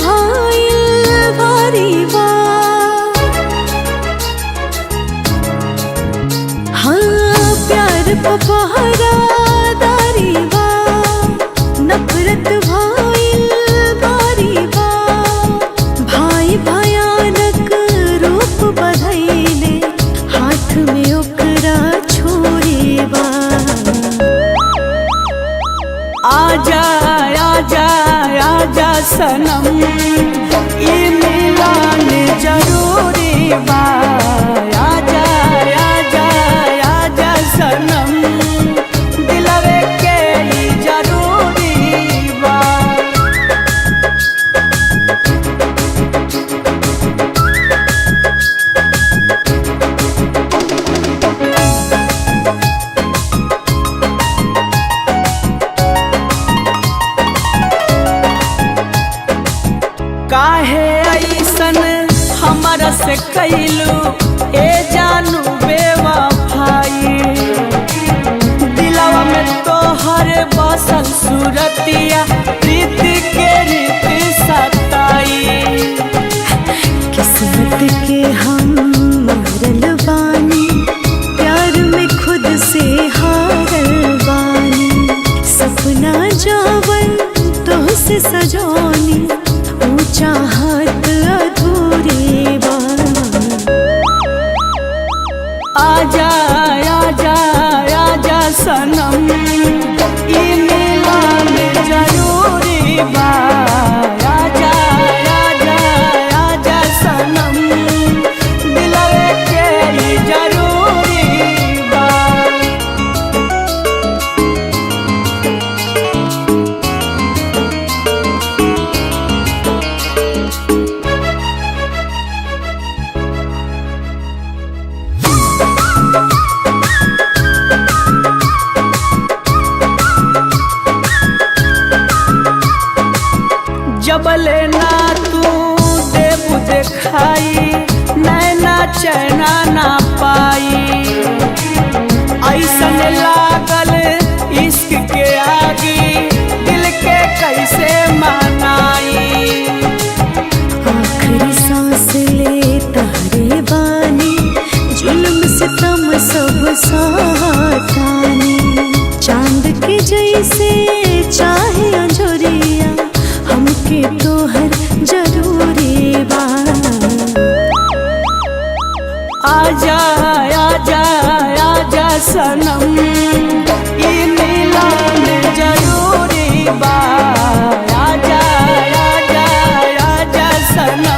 भाईल बारी बा। हाँ प्यार पहरादारी बा, नफरत भाईल बारी बा। भाई भयानक रूप बधैले, हाथ में ओकरा छोरी बा। आजा आजा आजा सनम, ई मिलन जरूरी बा। आजा आजा आजा सनम, दिलवे के ई जरूरी बा। काहे ऐसन हमरा से कैलू ए जानू बेवफाई। दिलवा में तोहर बसल सूरतिया, प्रीत के रीत सताई। किस्मत के हम मरल बानी, प्यार में खुद से हारल बानी। सपना जावन तो से सजोनी, चाहत अधूरी बा। आजा आजा आजा सनम, ई मिलन जरूरी बा। आजा आजा आजा सनम, दिलवे के ई जरूरी बा। जबले ना तू देबू देखाई, नैना चैना ना पाई। ऐसन लागल इश्क के आगी, दिल के कैसे मनाई। आखिरी सांस ले तारे बानी, जुल्म सितम सब सातानी। चांद के जैसे चाहे अंजोरिया, हमके तोहर जरूरी बा। आजा आजा आजा सनम, ई मिलन जरूरी बा। आजा आजा आजा सनम।